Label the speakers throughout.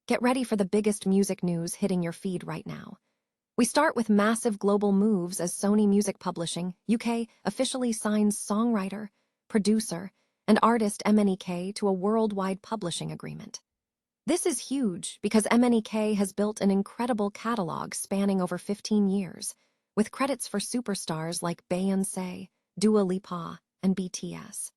Speaker 1: Get ready for the biggest music news hitting your feed right now. We start with massive global moves as Sony Music Publishing UK officially signs songwriter, producer, and artist MNEK to a worldwide publishing agreement. This is huge because MNEK has built an incredible catalog spanning over 15 years, with credits for superstars like Beyoncé, Dua Lipa, and BTS.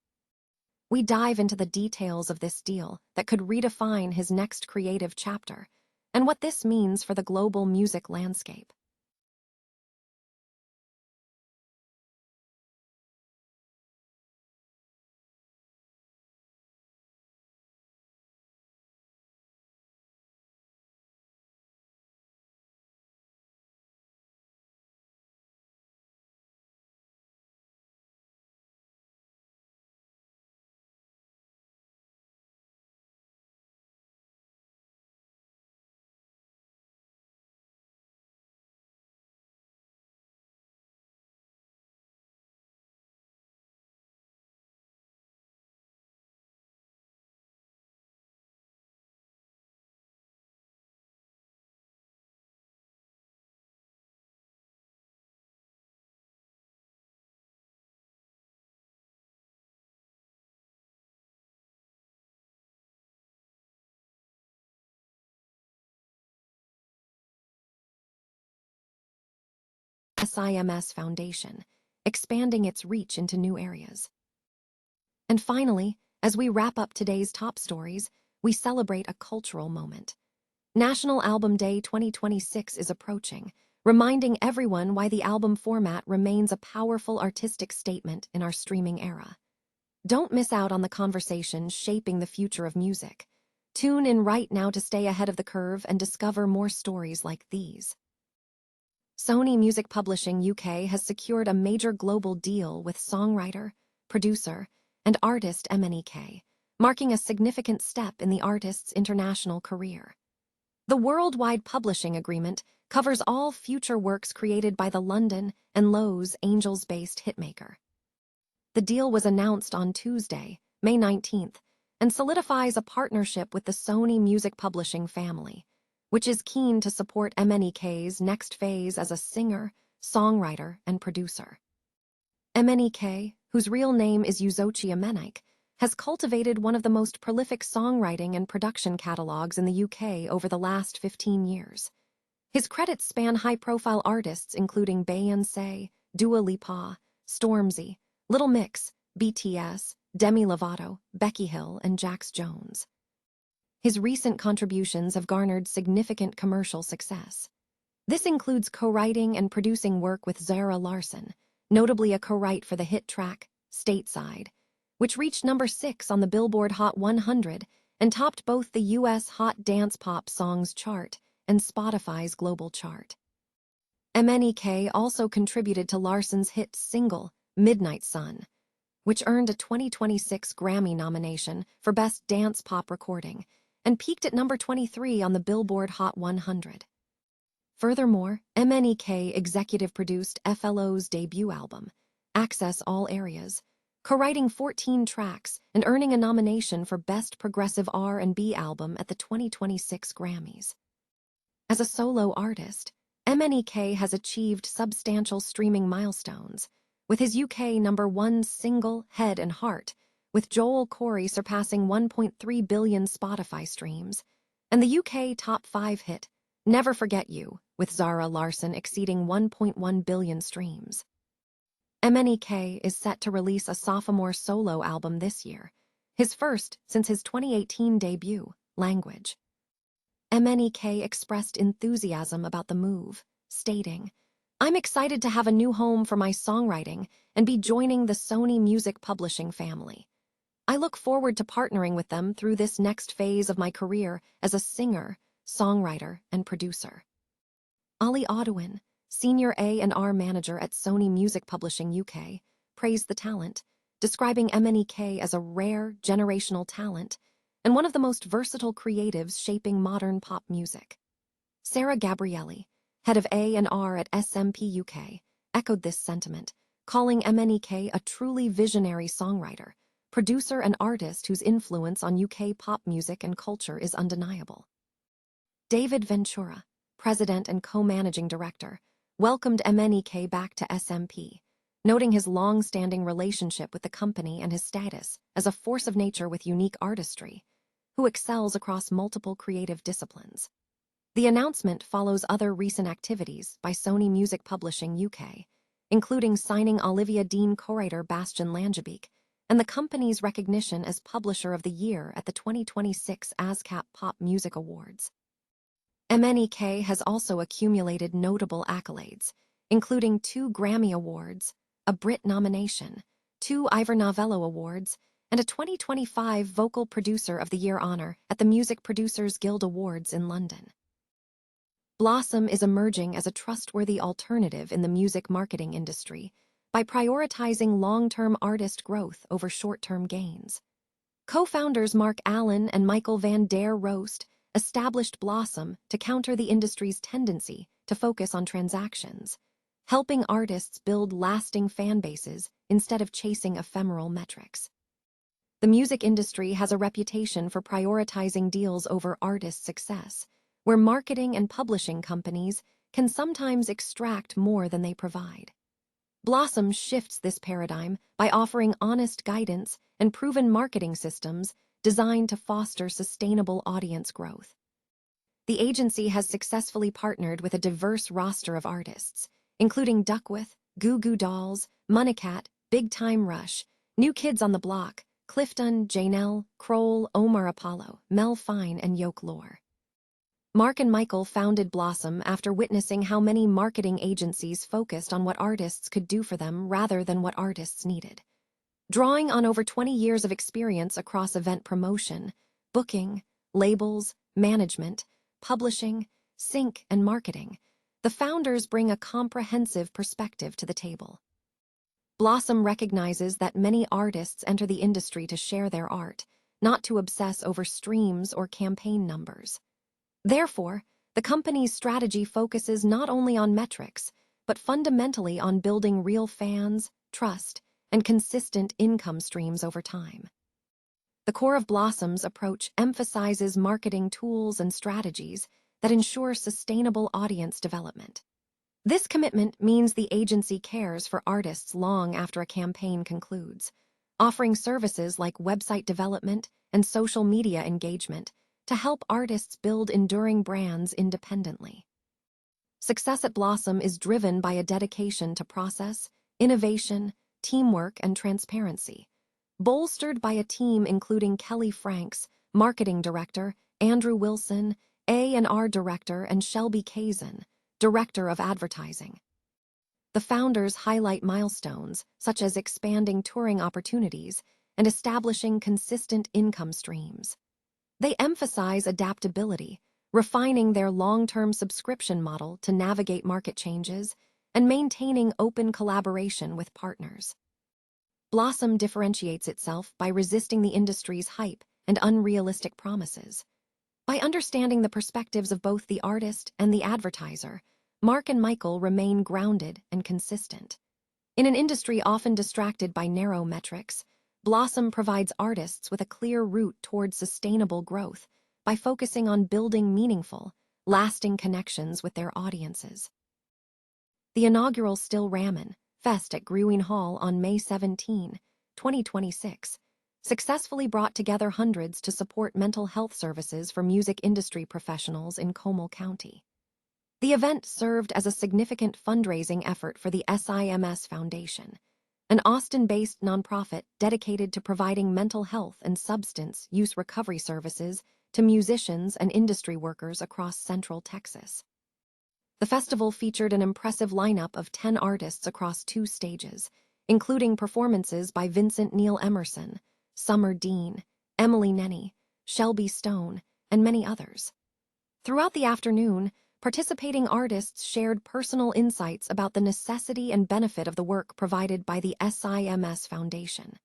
Speaker 1: We dive into the details of this deal that could redefine his next creative chapter and what this means for the global music landscape. SIMS Foundation, expanding its reach into new areas. And finally, as we wrap up today's top stories, we celebrate a cultural moment. National Album Day 2026 is approaching, reminding everyone why the album format remains a powerful artistic statement in our streaming era. Don't miss out on the conversation shaping the future of music. Tune in right now to stay ahead of the curve and discover more stories like these. Sony Music Publishing UK has secured a major global deal with songwriter, producer, and artist MNEK, marking a significant step in the artist's international career. The worldwide publishing agreement covers all future works created by the London and Los Angeles-based hitmaker. The deal was announced on Tuesday, May 19th, and solidifies a partnership with the Sony Music Publishing family, which is keen to support MNEK's next phase as a singer, songwriter, and producer. MNEK, whose real name is Yuzochi MNEK, has cultivated one of the most prolific songwriting and production catalogs in the UK over the last 15 years. His credits span high-profile artists including Beyoncé, Dua Lipa, Stormzy, Little Mix, BTS, Demi Lovato, Becky Hill, and Jax Jones. His recent contributions have garnered significant commercial success. This includes co-writing and producing work with Zara Larsson, notably a co-write for the hit track, Stateside, which reached number 6 on the Billboard Hot 100 and topped both the US Hot Dance Pop Songs chart and Spotify's global chart. MNEK also contributed to Larsson's hit single, Midnight Sun, which earned a 2026 Grammy nomination for Best Dance Pop Recording and peaked at number 23 on the Billboard Hot 100. Furthermore, MNEK executive produced FLO's debut album, Access All Areas, co-writing 14 tracks and earning a nomination for Best Progressive R&B Album at the 2026 Grammys. As a solo artist, MNEK has achieved substantial streaming milestones, with his UK #1 single, Head and Heart, with Joel Corey surpassing 1.3 billion Spotify streams, and the UK top 5 hit, Never Forget You, with Zara Larsson exceeding 1.1 billion streams. MNEK is set to release a sophomore solo album this year, his first since his 2018 debut, Language. MNEK expressed enthusiasm about the move, stating, "I'm excited to have a new home for my songwriting and be joining the Sony Music Publishing family. I look forward to partnering with them through this next phase of my career as a singer, songwriter, and producer." Ali Audouin, Senior A&R Manager at Sony Music Publishing UK, praised the talent, describing MNEK as a rare, generational talent and one of the most versatile creatives shaping modern pop music. Sarah Gabrielli, head of A&R at SMP UK, echoed this sentiment, calling MNEK a truly visionary songwriter, producer and artist whose influence on UK pop music and culture is undeniable. David Ventura, president and co-managing director, welcomed MNEK back to SMP, noting his long-standing relationship with the company and his status as a force of nature with unique artistry, who excels across multiple creative disciplines. The announcement follows other recent activities by Sony Music Publishing UK, including signing Olivia Dean co-writer Bastian Langebeek and the company's recognition as Publisher of the Year at the 2026 ASCAP Pop Music Awards. MNEK has also accumulated notable accolades, including 2 Grammy Awards, a Brit nomination, 2 Ivor Novello Awards, and a 2025 Vocal Producer of the Year honor at the Music Producers Guild Awards in London. Blossom is emerging as a trustworthy alternative in the music marketing industry by prioritizing long-term artist growth over short-term gains. Co-founders Mark Allen and Michael van der Roost established Blossom to counter the industry's tendency to focus on transactions, helping artists build lasting fan bases instead of chasing ephemeral metrics. The music industry has a reputation for prioritizing deals over artist success, where marketing and publishing companies can sometimes extract more than they provide. Blossom shifts this paradigm by offering honest guidance and proven marketing systems designed to foster sustainable audience growth. The agency has successfully partnered with a diverse roster of artists, including Duckworth, Goo Goo Dolls, Moneycat, Big Time Rush, New Kids on the Block, Clifton, Janelle, Kroll, Omar Apollo, Mel Fine, and Yoke Lore. Mark and Michael founded Blossom after witnessing how many marketing agencies focused on what artists could do for them rather than what artists needed. Drawing on over 20 years of experience across event promotion, booking, labels, management, publishing, sync, and marketing, the founders bring a comprehensive perspective to the table. Blossom recognizes that many artists enter the industry to share their art, not to obsess over streams or campaign numbers. Therefore, the company's strategy focuses not only on metrics, but fundamentally on building real fans, trust, and consistent income streams over time. The core of Blossom's approach emphasizes marketing tools and strategies that ensure sustainable audience development. This commitment means the agency cares for artists long after a campaign concludes, offering services like website development and social media engagement to help artists build enduring brands independently. Success at Blossom is driven by a dedication to process, innovation, teamwork, and transparency, bolstered by a team including Kelly Franks, Marketing Director, Andrew Wilson, A&R Director, and Shelby Kazan, Director of Advertising. The founders highlight milestones such as expanding touring opportunities and establishing consistent income streams. They emphasize adaptability, refining their long-term subscription model to navigate market changes and maintaining open collaboration with partners. Blossom differentiates itself by resisting the industry's hype and unrealistic promises. By understanding the perspectives of both the artist and the advertiser, Mark and Michael remain grounded and consistent. In an industry often distracted by narrow metrics, Blossom provides artists with a clear route towards sustainable growth by focusing on building meaningful, lasting connections with their audiences. The inaugural Still Rammin Fest at Grewing Hall on May 17, 2026, successfully brought together hundreds to support mental health services for music industry professionals in Comal County. The event served as a significant fundraising effort for the SIMS Foundation, an Austin-based nonprofit dedicated to providing mental health and substance use recovery services to musicians and industry workers across Central Texas. The festival featured an impressive lineup of 10 artists across 2 stages, including performances by Vincent Neil Emerson, Summer Dean, Emily Nenny, Shelby Stone, and many others. Throughout the afternoon, participating artists shared personal insights about the necessity and benefit of the work provided by the SIMS Foundation.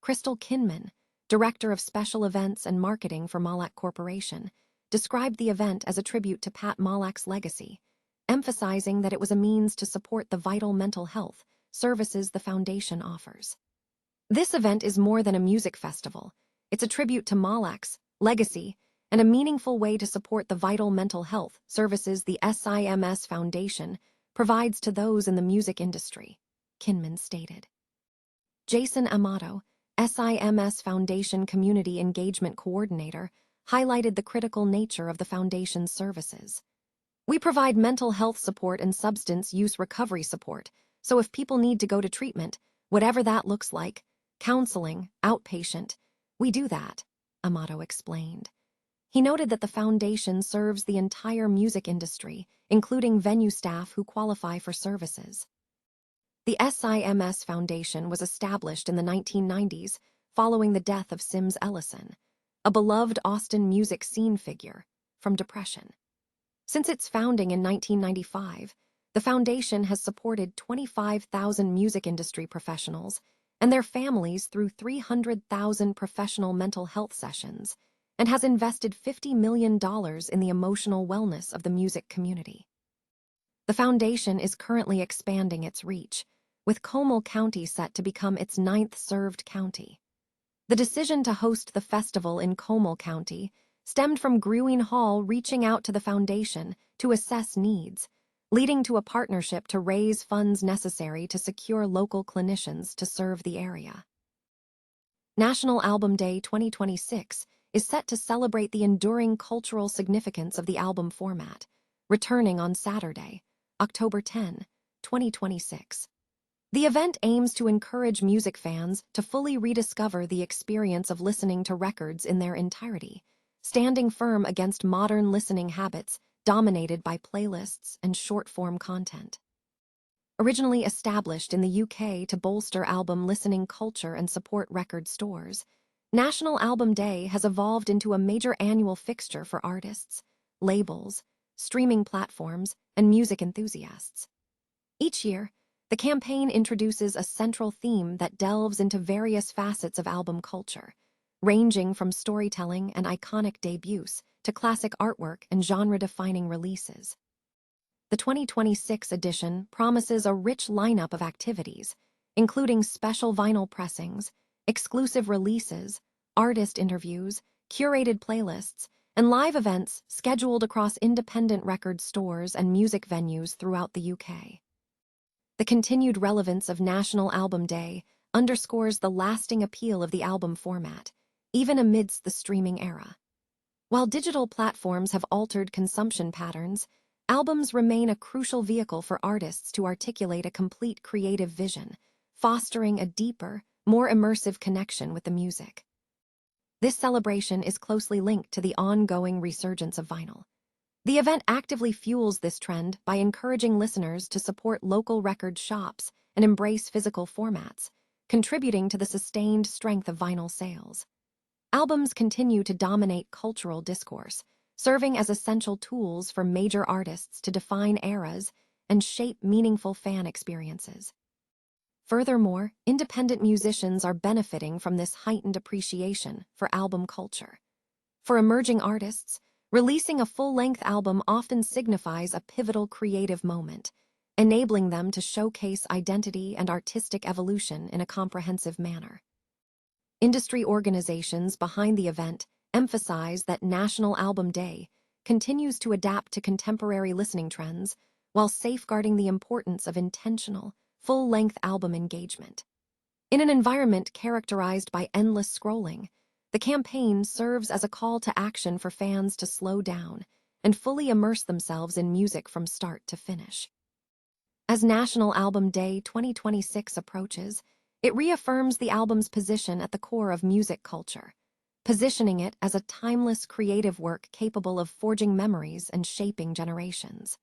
Speaker 1: Crystal Kinman, Director of Special Events and Marketing for Mollack Corporation, described the event as a tribute to Pat Mollack's legacy, emphasizing that it was a means to support the vital mental health services the foundation offers. This event is more than a music festival. It's a tribute to Mollack's legacy and a meaningful way to support the vital mental health services the SIMS Foundation provides to those in the music industry, Kinman stated. Jason Amato, SIMS Foundation Community Engagement Coordinator, highlighted the critical nature of the Foundation's services. We provide mental health support and substance use recovery support, so if people need to go to treatment, whatever that looks like, counseling, outpatient, we do that, Amato explained. He noted that the Foundation serves the entire music industry, including venue staff who qualify for services. The SIMS Foundation was established in the 1990s following the death of Sims Ellison, a beloved Austin music scene figure, from depression. Since its founding in 1995, the Foundation has supported 25,000 music industry professionals and their families through 300,000 professional mental health sessions and has invested $50 million in the emotional wellness of the music community. The Foundation is currently expanding its reach, with Comal County set to become its 9th served county. The decision to host the festival in Comal County stemmed from Grewing Hall reaching out to the Foundation to assess needs, leading to a partnership to raise funds necessary to secure local clinicians to serve the area. National Album Day 2026 is set to celebrate the enduring cultural significance of the album format, returning on Saturday, October 10, 2026. The event aims to encourage music fans to fully rediscover the experience of listening to records in their entirety, standing firm against modern listening habits dominated by playlists and short-form content. Originally established in the UK to bolster album listening culture and support record stores, National Album Day has evolved into a major annual fixture for artists, labels, streaming platforms, and music enthusiasts. Each year, the campaign introduces a central theme that delves into various facets of album culture, ranging from storytelling and iconic debuts to classic artwork and genre-defining releases. The 2026 edition promises a rich lineup of activities, including special vinyl pressings, exclusive releases, artist interviews, curated playlists, and live events scheduled across independent record stores and music venues throughout the UK. The continued relevance of National Album Day underscores the lasting appeal of the album format, even amidst the streaming era. While digital platforms have altered consumption patterns, albums remain a crucial vehicle for artists to articulate a complete creative vision, fostering a deeper, more immersive connection with the music. This celebration is closely linked to the ongoing resurgence of vinyl. The event actively fuels this trend by encouraging listeners to support local record shops and embrace physical formats, contributing to the sustained strength of vinyl sales. Albums continue to dominate cultural discourse, serving as essential tools for major artists to define eras and shape meaningful fan experiences. Furthermore, independent musicians are benefiting from this heightened appreciation for album culture. For emerging artists, releasing a full-length album often signifies a pivotal creative moment, enabling them to showcase identity and artistic evolution in a comprehensive manner. Industry organizations behind the event emphasize that National Album Day continues to adapt to contemporary listening trends while safeguarding the importance of intentional, full-length album engagement. In an environment characterized by endless scrolling, the campaign serves as a call to action for fans to slow down and fully immerse themselves in music from start to finish. As National Album Day 2026 approaches, it reaffirms the album's position at the core of music culture, positioning it as a timeless creative work capable of forging memories and shaping generations.